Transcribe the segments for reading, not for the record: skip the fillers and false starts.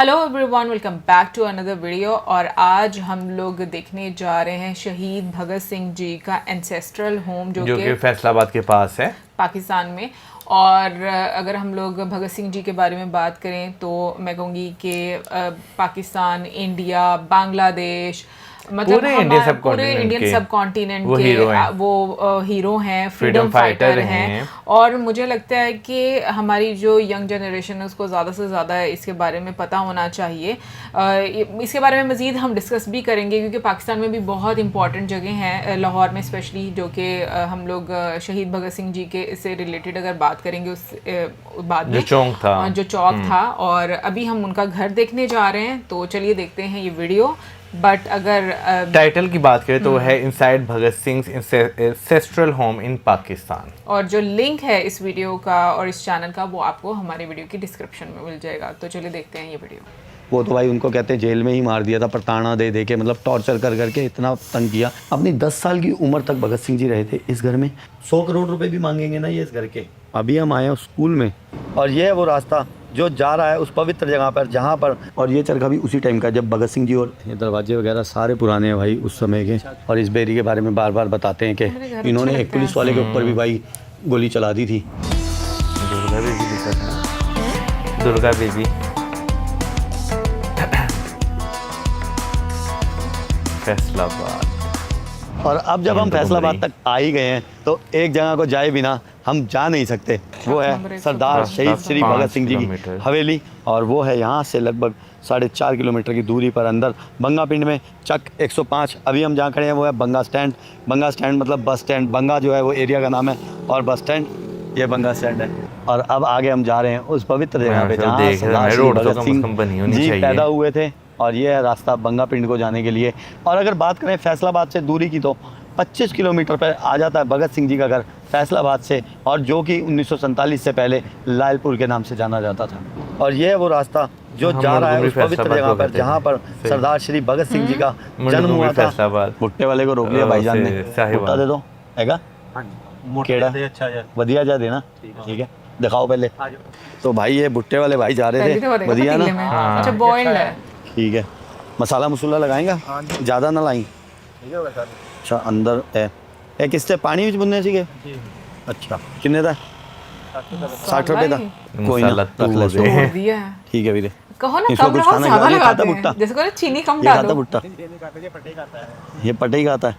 Hello everyone, welcome back to another video. और आज हम लोग देखने जा रहे हैं शहीद भगत सिंह जी का एंसेस्ट्रल होम जो कि फैसलाबाद के पास है पाकिस्तान में। और अगर हम लोग भगत सिंह जी के बारे में बात करें तो मैं कहूँगी कि पाकिस्तान, इंडिया, बांग्लादेश, मतलब पूरे इंडियन सब कॉन्टिनेंट के वो हीरो हैं, फ्रीडम फाइटर हैं। और मुझे लगता है कि हमारी जो यंग जनरेशन है उसको ज़्यादा से ज़्यादा इसके बारे में पता होना चाहिए। इसके बारे में मज़ीद हम डिस्कस भी करेंगे क्योंकि पाकिस्तान में भी बहुत इंपॉर्टेंट जगह हैं, लाहौर में स्पेशली, जो कि हम लोग शहीद भगत सिंह जी के इससे रिलेटेड अगर बात करेंगे उस बाद में जो चौक था। और अभी हम उनका घर देखने जा रहे हैं, तो चलिए देखते हैं ये वीडियो। बट अगर टाइटल की बात करें तो है inside Bhagat Singh ancestral home in Pakistan. और जो लिंक है इस वीडियो का और इस चैनल का वो आपको हमारे वीडियो की डिस्क्रिप्शन में मिल जाएगा। तो चलिए देखते हैं ये वीडियो। वो तो भाई उनको कहते हैं जेल में ही मार दिया था, प्रताड़ना दे दे के, मतलब टॉर्चर कर करके इतना तंग किया। अपनी 10 साल की उम्र तक भगत सिंह जी रहे थे इस घर में। 100 करोड़ रुपए भी मांगेंगे ना ये इस घर के। अभी हम आए हैं स्कूल में और ये है वो रास्ता जो जा रहा है उस पवित्र जगह पर जहाँ पर, और ये चरखा भी उसी टाइम का जब भगत सिंह जी, और ये दरवाजे वगैरह सारे पुराने हैं भाई उस समय के। और इस बेरी के बारे में बार बार बताते हैं कि इन्होंने एक पुलिस वाले के ऊपर भी भाई गोली चला दी थी। दुर्गा बेबी फैसलाबाद। और अब जब हम फैसलाबाद तक आ ही गए हैं तो एक जगह को जाए बिना हम जा नहीं सकते। वो है सरदार शहीद श्री भगत सिंह जी की हवेली, और वो है यहाँ से लगभग 4.5 किलोमीटर की दूरी पर अंदर बंगा पिंड में, चक 105। अभी हम जहाँ खड़े हैं वो है बंगा स्टैंड। बंगा स्टैंड मतलब बस स्टैंड, बंगा जो है वो एरिया का नाम है और बस स्टैंड ये बंगा स्टैंड है। और अब आगे हम जा रहे हैं उस पवित्र जगह पे जहाँ सरदार श्री भगत सिंह जी पैदा हुए थे। और ये है रास्ता बंगा पिंड को जाने के लिए। और अगर बात करें फैसलाबाद से दूरी की तो 25 किलोमीटर पर आ जाता है भगत सिंह जी का घर फैसलाबाद से, और जो कि 1947 से पहले लालपुर के नाम से जाना जाता था। और ये है वो रास्ता जो जा रहा है उस पवित्र जगह पर जहाँ पर सरदार श्री भगत सिंह जी का जन्म हुआ था। भुट्टे वाले को रोक लिया भाईजान ने, भुट्टा दे दो हैगा केड़ा वधिया जा देना, ठीक है दिखाओ पहले। तो भाई ये भुट्टे वाले भाई जा रहे थे वधिया ना, अच्छा बॉइल्ड है, ठीक है। मसाला मसूला लगाएंगा, ज़्यादा ना लाई। अच्छा अंदर है एक इससे पानी भी बुनने चाहिए। अच्छा कितने था? 60 रुपये था। कोई ना ठीक है वीरे, कहो ना कम रहो, ज्यादा लगाते हैं जैसे कोई चीनी कम डालो। भुट्टा ये पटे ही खाता है,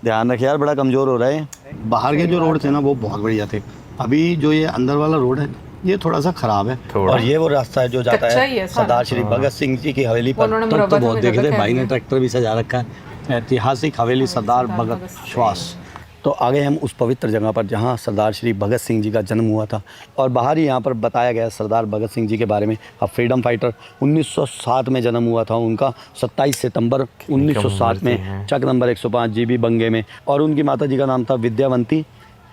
ध्यान रखे यार, बड़ा कमज़ोर हो रहा है। बाहर के जो रोड थे ना वो बहुत बढ़िया थे, अभी जो ये अंदर वाला रोड है ये थोड़ा सा खराब है। और ये वो रास्ता है जो जाता है सरदार श्री भगत सिंह जी की हवेली पर। ट्रक तो बहुत देखे थे भाई ने, ट्रैक्टर भी सजा रखा है। ऐतिहासिक हवेली सरदार भगत श्वास। तो आगे हम उस पवित्र जगह पर जहाँ सरदार श्री भगत सिंह जी का जन्म हुआ था। और बाहर ही यहाँ पर बताया गया सरदार भगत सिंह जी के बारे में। अब फ्रीडम फाइटर 1907 में जन्म हुआ था उनका, 27 सितंबर 1907 में, चक नंबर 105 जीबी बंगे में। और उनकी माता जी का नाम था विद्यावंती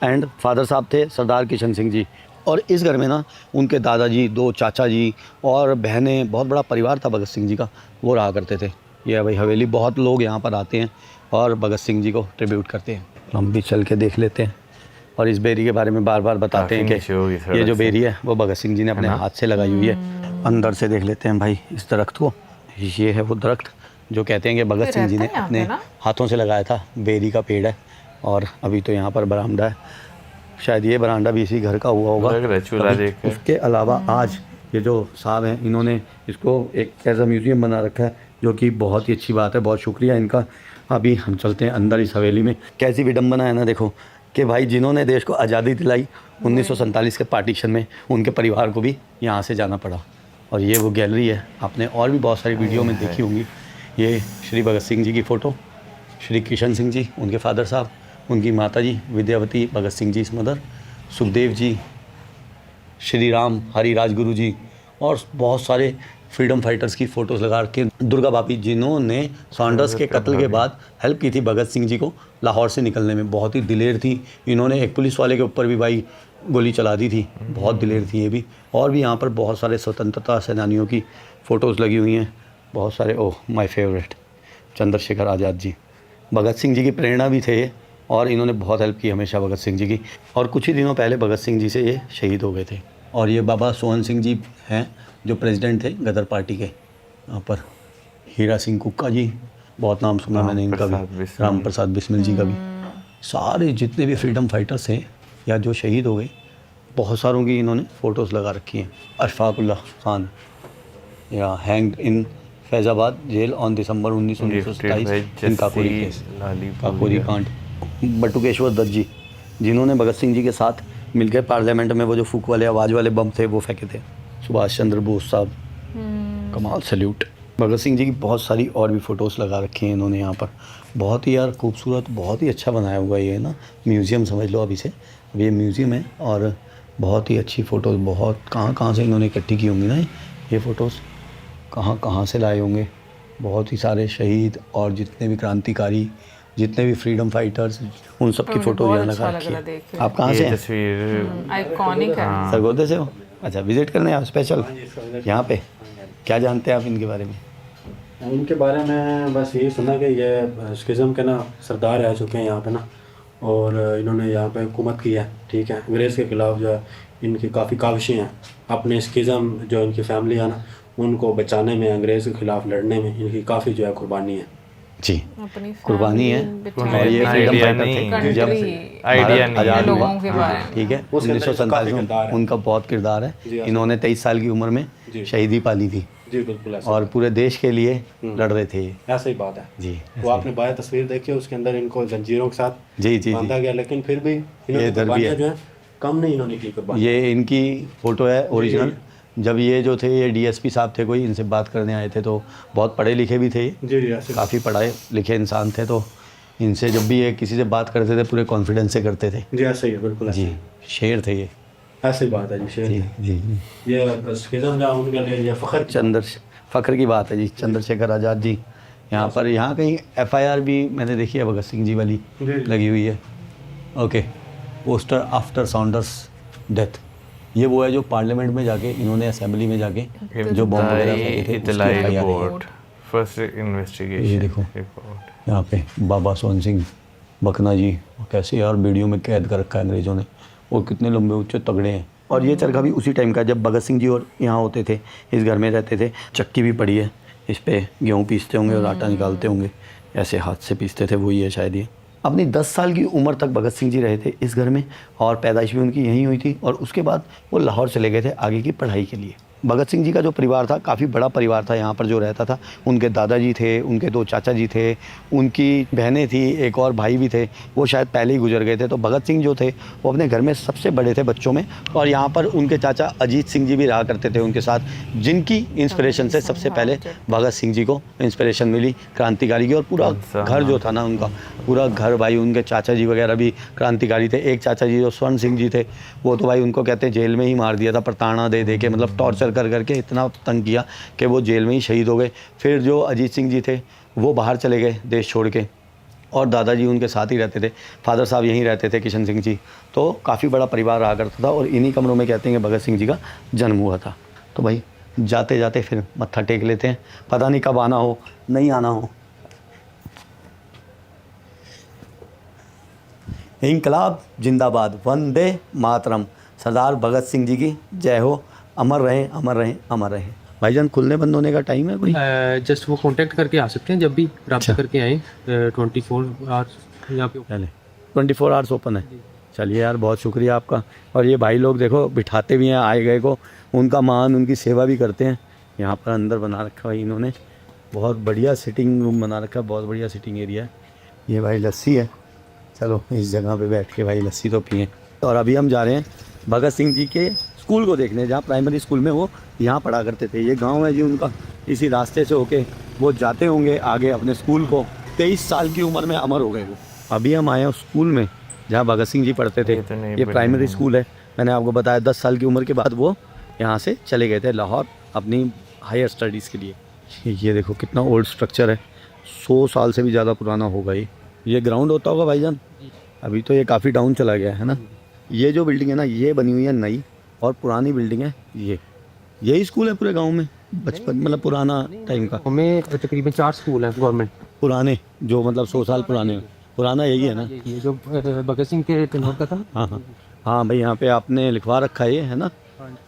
एंड फादर साहब थे सरदार किशन सिंह जी। और इस घर में ना उनके दादाजी, 2 चाचा जी और बहनें, बहुत बड़ा परिवार था भगत सिंह जी का, वो रहा करते थे। ये भाई हवेली, बहुत लोग यहाँ पर आते हैं और भगत सिंह जी को ट्रिब्यूट करते हैं। हम भी चल के देख लेते हैं और इस बेरी के बारे में बार बार बताते हैं कि ये जो बेरी है वो भगत सिंह जी ने अपने हाथ से लगाई हुई है। अंदर से देख लेते हैं भाई इस दरख्त को। ये है वो दरख्त जो कहते हैं कि भगत सिंह जी ने अपने हाथों से लगाया था। बेरी का पेड़ है और अभी तो यहाँ पर बरामदा है, शायद ये बरामदा भी इसी घर का हुआ होगा। उसके अलावा आज ये जो साहब हैं इन्होंने इसको एक ऐसा म्यूज़ियम बना रखा है जो कि बहुत ही अच्छी बात है, बहुत शुक्रिया इनका। अभी हम चलते हैं अंदर इस हवेली में। कैसी विडम्बना है ना, देखो कि भाई जिन्होंने देश को आज़ादी दिलाई 1947 के पार्टीशन में, उनके परिवार को भी यहाँ से जाना पड़ा। और ये वो गैलरी है, आपने और भी बहुत सारी वीडियो में देखी होंगी। ये श्री भगत सिंह जी की फ़ोटो, श्री किशन सिंह जी उनके फादर साहब, उनकी माता जी विद्यावती भगत सिंह जी मदर, सुखदेव जी, श्री राम हरि राजगुरु जी, और बहुत सारे फ्रीडम फाइटर्स की फ़ोटोज़ लगा के। दुर्गा भाभी जिन्होंने सॉन्डर्स के कत्ल के बाद हेल्प की थी भगत सिंह जी को लाहौर से निकलने में, बहुत ही दिलेर थी। इन्होंने एक पुलिस वाले के ऊपर भी भाई गोली चला दी थी, बहुत दिलेर थी ये भी। और भी यहाँ पर बहुत सारे स्वतंत्रता सेनानियों की फ़ोटोज़ लगी हुई हैं, बहुत सारे। Oh my favourite Chandrashekhar Azad ji, Bhagat Singh ji की प्रेरणा भी थे और इन्होंने बहुत हेल्प की हमेशा भगत सिंह जी की। और कुछ ही दिनों पहले भगत सिंह जी से ये शहीद हो गए थे। और ये बाबा सोहन सिंह जी हैं जो प्रेसिडेंट थे गदर पार्टी के। यहाँ पर हीरा सिंह कुक्का जी, बहुत नाम सुना मैंने इनका भी, राम प्रसाद बिस्मिल जी का भी। सारे जितने भी फ्रीडम फाइटर्स हैं या जो शहीद हो गए, बहुत सारों की इन्होंने फ़ोटोज़ लगा रखी हैं। अशफाकुल्ला खान या hanged in Faizabad jail on December 1927 in Kakori case, Kakori कांड। बटुकेश्वर दत्त जी जिन्होंने भगत सिंह जी के साथ मिलकर पार्लियामेंट में वो जो फूक वाले आवाज़ वाले बम थे वो फेंके थे। सुभाष चंद्र बोस साहब, कमाल सैल्यूट। भगत सिंह जी की बहुत सारी और भी फ़ोटोज़ लगा रखी हैं इन्होंने यहाँ पर। बहुत ही यार खूबसूरत, बहुत ही अच्छा बनाया हुआ ये ना, म्यूज़ियम समझ लो अब इसे। अब ये म्यूज़ियम है और बहुत ही अच्छी फ़ोटोज़, बहुत कहाँ से इन्होंने इकट्ठी की होंगी ना ये फ़ोटोज़, कहाँ से लाए होंगे। बहुत ही सारे शहीद और जितने भी क्रांतिकारी, जितने भी फ्रीडम फाइटर्स, उन सब की फ़ोटो यहाँ लगा रखी है। आप कहाँ से हैं? आइकॉनिक है। सरगोधे से हो? अच्छा, विज़िट करने आप स्पेशल यहाँ पे? क्या जानते हैं आप इनके बारे में? इनके बारे में बस यही सुना कि ये स्किज़म के ना सरदार रह चुके हैं यहाँ पे ना, और इन्होंने यहाँ पे हुकूमत की है, ठीक है। अंग्रेज़ के ख़िलाफ़ जो है इनकी काफ़ी काविशें हैं। अपने स्किज़म जो इनकी फैमिली है ना, उनको बचाने में, अंग्रेज़ के ख़िलाफ़ लड़ने में इनकी काफ़ी जो है कुर्बानी है जी, अपनी कुर्बानी है। और ये फ्रीडम फाइटर थे जब आज़ाद हुआ, ठीक है, 1947 में उनका बहुत किरदार है। इन्होंने 23 साल की उम्र में शहीदी पाली थी जी, बिल्कुल ऐसा। और पूरे देश के लिए लड़ रहे थे। ऐसा ही बात है जी। वो आपने बाहर तस्वीर देखी, उसके अंदर इनको जंजीरों के साथ जी बांधा गया, लेकिन फिर भी इन्होंने कुर्बानियां जो है कम नहीं इन्होंने की कुर्बानी। ये इनकी फ़ोटो है ओरिजिनल। जब ये जो थे ये डीएसपी साहब थे, कोई इनसे बात करने आए थे, तो बहुत पढ़े लिखे भी थे, जी, काफ़ी पढ़े लिखे इंसान थे। तो इनसे जब भी ये किसी से बात करते थे पूरे कॉन्फिडेंस से करते थे जी। ऐसा ही है, बिल्कुल जी, शेर थे ये। ऐसी बात है जी, शेर। जी जी। ये स्किज़म जो उनके लिए ये फ़ख्र की बात है जी। चंद्रशेखर आज़ाद जी यहाँ पर, यहाँ कहीं एफआईआर भी मैंने देखी है भगत सिंह जी वाली लगी हुई है। Okay, poster after Saunders death, ये वो है जो पार्लियामेंट में जाके इन्होंने असेंबली में जाके जो बॉम्ब वगैरह फेंके थे उसकी रिपोर्ट, फर्स्ट इन्वेस्टिगेशन। ये देखो यहाँ पे बाबा सोहन सिंह बकना जी, कैसे यार वीडियो में कैद कर रखा है अंग्रेज़ों ने, और कितने लंबे ऊंचे तगड़े हैं। और ये चरखा भी उसी टाइम का जब भगत सिंह जी और यहाँ होते थे, इस घर में रहते थे। चक्की भी पड़ी है, इस पे गेहूँ पीसते होंगे और आटा निकालते होंगे, ऐसे हाथ से पीसते थे, वही है शायद ये। अपनी 10 साल की उम्र तक भगत सिंह जी रहे थे इस घर में और पैदाइश भी उनकी यहीं हुई थी। और उसके बाद वो लाहौर चले गए थे आगे की पढ़ाई के लिए। भगत सिंह जी का जो परिवार था काफ़ी बड़ा परिवार था यहाँ पर जो रहता था। उनके दादाजी थे, उनके 2 चाचा जी थे, उनकी बहनें थी, एक और भाई भी थे, वो शायद पहले ही गुजर गए थे। तो भगत सिंह जो थे वो अपने घर में सबसे बड़े थे बच्चों में। और यहाँ पर उनके चाचा अजीत सिंह जी भी रहा करते थे उनके साथ, जिनकी इंस्पिरेशन से सबसे पहले भगत सिंह जी को इंस्पिरेशन मिली क्रांतिकारी की। और पूरा घर जो था ना उनका, पूरा घर, भाई उनके चाचा जी वगैरह भी क्रांतिकारी थे। एक चाचा जी जो स्वर्ण सिंह जी थे, वो तो भाई उनको कहते हैं जेल में ही मार दिया था, प्रताड़ना दे के, मतलब टॉर्चर कर करके इतना तंग किया कि वो जेल में ही शहीद हो गए। फिर जो अजीत सिंह जी थे वो बाहर चले गए देश छोड़ के, और दादाजी उनके साथ ही रहते थे। फादर साहब यहीं रहते थे, किशन सिंह जी। तो काफ़ी बड़ा परिवार रहा करता था और इन्हीं कमरों में कहते हैं कि भगत सिंह जी का जन्म हुआ था। तो भाई जाते जाते फिर मत्था टेक लेते हैं, पता नहीं कब आना हो, नहीं आना हो। इंकलाब जिंदाबाद, वंदे मातरम, सरदार भगत सिंह जी की जय हो, अमर रहें, अमर रहें, अमर रहें। भाईजान खुलने बंद होने का टाइम है कोई? जस्ट वो कांटेक्ट करके आ सकते हैं जब भी रब्ता करके आएँ। 24 आवर्स यहाँ पे चले, 24 आवर्स ओपन है। चलिए यार, बहुत शुक्रिया आपका। और ये भाई लोग देखो बिठाते भी हैं आए गए को, उनका मान, उनकी सेवा भी करते हैं। यहाँ पर अंदर बना रखा भाई इन्होंने, बहुत बढ़िया सिटिंग रूम बना रखा है, बहुत बढ़िया सिटिंग एरिया है। ये भाई लस्सी है, चलो इस जगह पे बैठ के भाई लस्सी तो पिएँ। और अभी हम जा रहे हैं भगत सिंह जी के स्कूल को देखने, जहाँ प्राइमरी स्कूल में वो यहाँ पढ़ा करते थे। ये गांव है जी उनका, इसी रास्ते से होके वो जाते होंगे आगे अपने स्कूल को। 23 साल की उम्र में अमर हो गए वो। अभी हम आए हैं उस स्कूल में जहाँ भगत सिंह जी पढ़ते थे। ये प्राइमरी स्कूल है, मैंने आपको बताया 10 साल की उम्र के बाद वो यहाँ से चले गए थे लाहौर अपनी हायर स्टडीज़ के लिए। ये देखो कितना ओल्ड स्ट्रक्चर है, 100 साल से भी ज़्यादा पुराना होगा ये ग्राउंड होता होगा भाईजान। अभी तो ये काफ़ी डाउन चला गया है ना। ये जो बिल्डिंग है ना, ये बनी हुई है नई, और पुरानी बिल्डिंग है यही स्कूल है पूरे गांव में, बचपन मतलब पुराना टाइम का। हमें तकरीबन 4 स्कूल हैं गवर्नमेंट पुराने, जो मतलब 100 साल पुराना यही है ना, ये जो भगत सिंह के तनोर का था। हाँ भाई, यहाँ पे आपने लिखवा रखा है ये, है ना।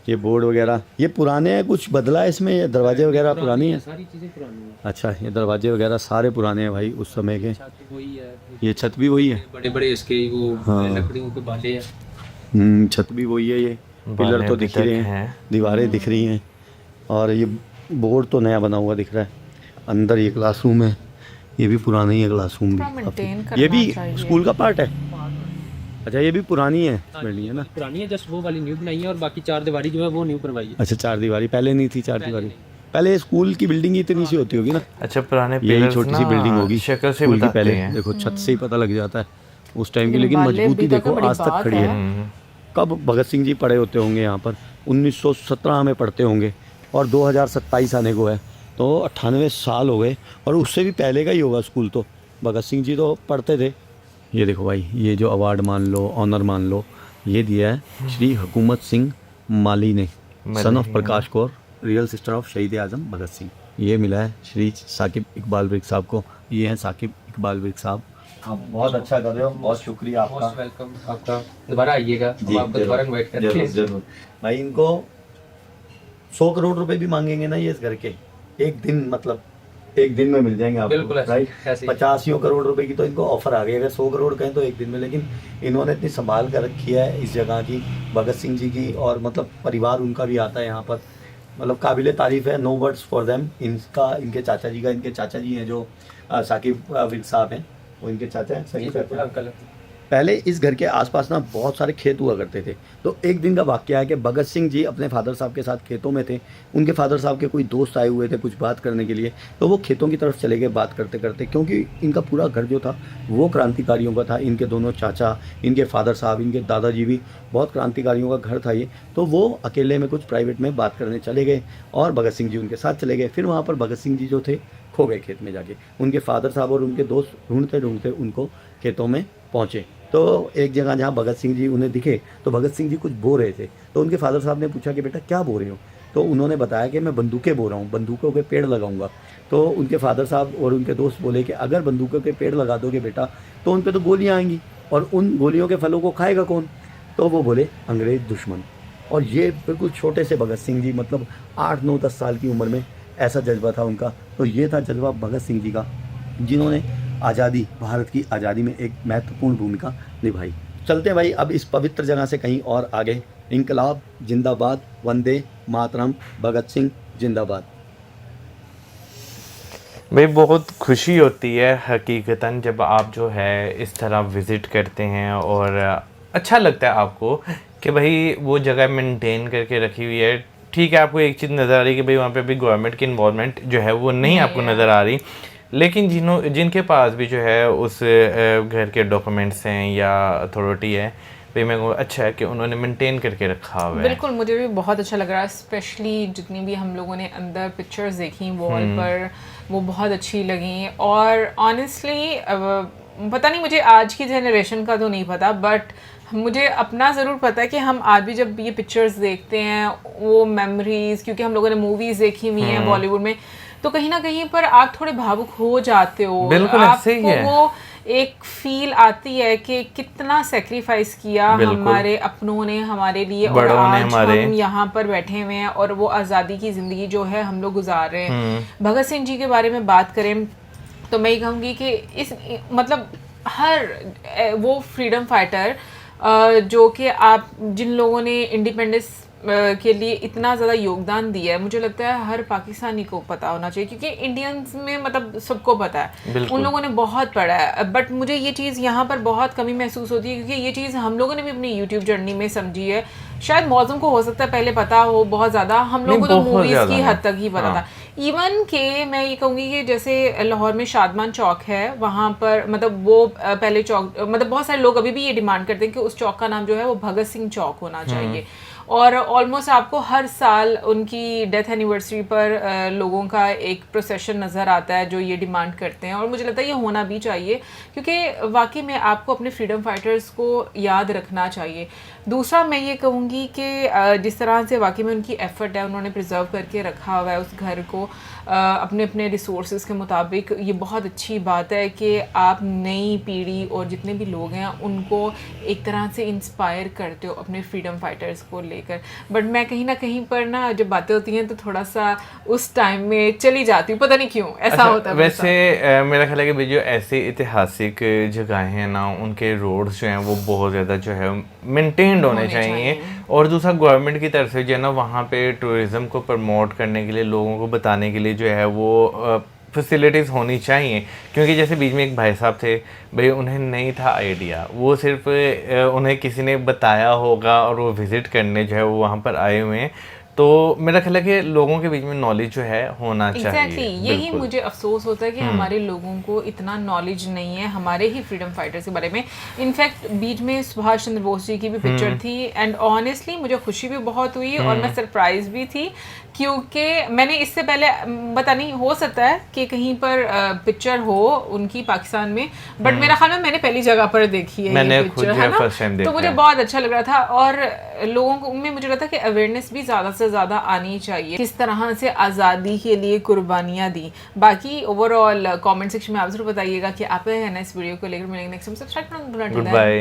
ये बोर्ड वगैरह ये पुराने हैं, कुछ बदला है इसमें? ये दरवाजे वगैरह पुरानी है? सारी चीज़ें पुरानी हैं। अच्छा, ये दरवाजे वगैरह सारे पुराने हैं भाई उस समय के। छत वही है, ये छत भी वही है? बड़े बड़े इसके वो हाँ। लकड़ियों के बाले हैं। छत भी वही है। ये पिलर तो दिख रहे हैं, दीवारें दिख रही हैं, और ये बोर्ड तो नया बना हुआ दिख रहा है। अंदर ये क्लासरूम है, ये भी पुराना ही है क्लासरूम थोड़ा maintain भी। करना ये भी चाहिए। स्कूल का पार्ट है? अच्छा, ये भी पुरानी है बिल्डिंग है ना? पुरानी है, जस्ट वो वाली न्यू बनाई है, और बाकी 4 दीवारी जो है वो न्यू बनवाई है। अच्छा, 4 दीवारी पहले नहीं थी? 4 दीवारी पहले स्कूल की बिल्डिंग ही इतनी सी होती होगी ना? अच्छा, पुराने यही पिलर्स छोटी सी ना बिल्डिंग होगी शक्ल से स्कूल की। बताते पहले हैं। देखो छत से ही पता लग जाता है उस टाइम की, लेकिन लेकिन बाले मजबूती भी तो देखो बड़ी आज तक बात खड़ी है। है। कब भगत सिंह जी पढ़े होते होंगे यहाँ पर? 1917 में पढ़ते होंगे, और 2027 आने को है, तो 98 साल हो गए, और उससे भी पहले का ही होगा स्कूल। तो भगत सिंह जी तो पढ़ते थे। ये देखो भाई, ये जो अवार्ड मान लो, ऑनर मान लो, ये दिया है श्री हुकूमत सिंह माली ने, son of Prakash Kaur, real sister of शहीद आजम भगत सिंह। ये मिला है श्री साकिब इकबाल विर्क साहब को। ये हैं साकिब इकबाल विर्क साहब। आप बहुत अच्छा कर रहे हो, बहुत शुक्रिया आपका। मोस्ट वेलकम, आपका दोबारा आइएगा, हम आपको दोबारा इनवाइट करते हैं। जरूर भाई। इनको 100 करोड़ रुपए भी मांगेंगे ना ये इस घर के, एक दिन मतलब एक दिन में मिल जाएंगे आपको, बिल्कुल ऐसे- राइट? ऐसे ही। 85 करोड़ रुपए की तो इनको ऑफर आ गई। अगर 100 करोड़ कहें तो एक दिन में, लेकिन इन्होंने इतनी संभाल कर रखी है इस जगह की, भगत सिंह जी की, और मतलब परिवार उनका भी आता है यहाँ पर, मतलब काबिल तारीफ है। No words for them. इनका, इनके चाचा जी का, इनके चाचा जी हैं जो साकिब विर्क साहब हैं, वो इनके चाचा हैं, सही कहते हैं। अंकल पहले इस घर के आसपास ना बहुत सारे खेत हुआ करते थे। तो एक दिन का वाकया है कि भगत सिंह जी अपने फादर साहब के साथ खेतों में थे। उनके फादर साहब के कोई दोस्त आए हुए थे कुछ बात करने के लिए, तो वो खेतों की तरफ चले गए बात करते करते, क्योंकि इनका पूरा घर जो था वो क्रांतिकारियों का था। इनके दोनों चाचा, इनके फादर साहब, इनके दादाजी भी बहुत क्रांतिकारियों का घर था ये। तो वो अकेले में कुछ प्राइवेट में बात करने चले गए, और भगत सिंह जी उनके साथ चले गए। फिर वहाँ पर भगत सिंह जी जो थे खो गए खेत में जाके। उनके फादर साहब और उनके दोस्त ढूंढते ढूंढते उनको खेतों में पहुँचे। तो एक जगह जहाँ भगत सिंह जी उन्हें दिखे, तो भगत सिंह जी कुछ बो रहे थे। तो उनके फादर साहब ने पूछा कि बेटा क्या बो रहे हो? तो उन्होंने बताया कि मैं बंदूकें बो रहा हूँ, बंदूकों के पेड़ लगाऊंगा। तो उनके फादर साहब और उनके दोस्त बोले कि अगर बंदूकों के पेड़ लगा दोगे बेटा, तो उन पर तो गोलियाँ आएंगी, और उन गोलियों के फलों को खाएगा कौन? तो वो बोले अंग्रेज दुश्मन। और ये बिल्कुल छोटे से भगत सिंह जी, मतलब 8, 9, 10 साल की उम्र में ऐसा जज्बा था उनका। तो ये था जज्बा भगत सिंह जी का, जिन्होंने आज़ादी, भारत की आज़ादी में एक महत्वपूर्ण भूमिका निभाई। चलते हैं भाई अब इस पवित्र जगह से कहीं और आगे। इंकलाब जिंदाबाद, वंदे मातरम, भगत सिंह जिंदाबाद। भाई बहुत खुशी होती है हकीकतन जब आप जो है इस तरह विज़िट करते हैं, और अच्छा लगता है आपको कि भाई वो जगह मेंटेन करके रखी हुई है। ठीक है, आपको एक चीज़ नज़र आ रही है कि भाई वहाँ पे भी गवर्नमेंट की इन्वॉल्वमेंट जो है वो नहीं आपको नज़र आ रही, लेकिन जिनके पास भी जो है उस घर के डॉक्यूमेंट्स हैं या अथॉरिटी है, भाई मेरे को अच्छा है कि उन्होंने मेंटेन करके रखा हुआ है। बिल्कुल, मुझे भी बहुत अच्छा लग रहा है। स्पेशली जितनी भी हम लोगों ने अंदर पिक्चर्स देखी वॉल पर, वो बहुत अच्छी लगी। और ऑनेस्टली पता नहीं, मुझे आज की जनरेशन का तो नहीं पता, बट मुझे अपना ज़रूर पता है कि हम आज भी जब ये पिक्चर्स देखते हैं, वो मेमोरीज, क्योंकि हम लोगों ने मूवीज़ देखी हुई हैं बॉलीवुड में, तो कहीं ना कहीं पर आप थोड़े भावुक हो जाते हो। बिल्कुल ऐसे ही है। वो एक फील आती है कि कितना सेक्रीफाइस किया हमारे अपनों ने हमारे लिए, और आज हम यहाँ पर बैठे हुए हैं और वो आज़ादी की ज़िंदगी जो है हम लोग गुजार रहे हैं। भगत सिंह जी के बारे में बात करें तो मैं ये कहूँगी कि इस मतलब हर वो फ्रीडम फाइटर जो कि आप जिन लोगों ने इंडिपेंडेंस के लिए इतना ज़्यादा योगदान दिया है, मुझे लगता है हर पाकिस्तानी को पता होना चाहिए, क्योंकि इंडियंस में मतलब सबको पता है, उन लोगों ने बहुत पढ़ा है। बट मुझे ये चीज़ यहाँ पर बहुत कमी महसूस होती है, क्योंकि ये चीज़ हम लोगों ने भी अपनी यूट्यूब जर्नी में समझी है। शायद मौसम को हो सकता है पहले पता हो बहुत ज़्यादा, हम लोगों को तो मूवीज़ की हद तक ही पता था। इवन के मैं ये कहूँगी कि जैसे लाहौर में शादमान चौक है, वहाँ पर मतलब वो पहले चौक, मतलब बहुत सारे लोग अभी भी ये डिमांड करते हैं कि उस चौक का नाम जो है वो भगत सिंह चौक होना चाहिए। और ऑलमोस्ट आपको हर साल उनकी डेथ एनिवर्सरी पर लोगों का एक प्रोसेशन नज़र आता है जो ये डिमांड करते हैं, और मुझे लगता है ये होना भी चाहिए, क्योंकि वाकई में आपको अपने फ्रीडम फाइटर्स को याद रखना चाहिए। दूसरा मैं ये कहूँगी कि जिस तरह से वाकई में उनकी एफ़र्ट है, उन्होंने प्रिजर्व करके रखा हुआ है उस घर को अपने अपने रिसोर्सेज के मुताबिक, ये बहुत अच्छी बात है कि आप नई पीढ़ी और जितने भी लोग हैं उनको एक तरह से इंस्पायर करते हो अपने फ्रीडम फाइटर्स को ले लेकर, बट मैं कहीं ना कहीं पर ना जब बातें होती हैं तो थोड़ा सा उस टाइम में चली जाती हूँ, पता नहीं क्यों ऐसा होता है मेरे साथ। वैसे मेरा ख्याल है कि भाई जो ऐसी ऐतिहासिक जगहें हैं ना, उनके रोड्स जो हैं वो बहुत ज़्यादा जो है मेंटेन्ड होने चाहिए। और दूसरा गवर्नमेंट की तरफ से जो है ना वहाँ पे टूरिज़्म को प्रमोट करने के लिए, लोगों को बताने के लिए जो है वो फैसिलिटीज़ होनी चाहिए। क्योंकि जैसे बीच में एक भाई साहब थे, भाई उन्हें नहीं था आइडिया, वो सिर्फ उन्हें किसी ने बताया होगा और वो विज़िट करने जो है वो वहाँ पर आए हुए हैं। तो मेरा ख्याल है कि लोगों के बीच में नॉलेज जो है होना चाहिए। यही मुझे अफसोस होता है कि हमारे लोगों को इतना नॉलेज नहीं है हमारे ही फ्रीडम फाइटर्स के बारे में। इनफैक्ट बीच में सुभाष चंद्र बोस जी की भी पिक्चर थी, एंड ऑनेस्टली मुझे खुशी भी बहुत हुई और मैं सरप्राइज भी थी, क्योंकि मैंने इससे पहले पता नहीं, हो सकता है कि कहीं पर पिक्चर हो उनकी पाकिस्तान में, बट मेरा ख्याल में मैंने पहली जगह पर देखी है ये पिक्चर, है ना। तो मुझे बहुत अच्छा लग रहा था और लोगों को में मुझे लगता है कि अवेयरनेस भी ज़्यादा से ज़्यादा आनी चाहिए, किस तरह से आज़ादी के लिए कुर्बानियाँ दी। बाकी ओवरऑल कमेंट सेक्शन में आप जरूर बताइएगा कि आप है ना इस वीडियो को लेकर। मिलेंगे नेक्स्ट टाइम, सब्सक्राइब करना। Good bye.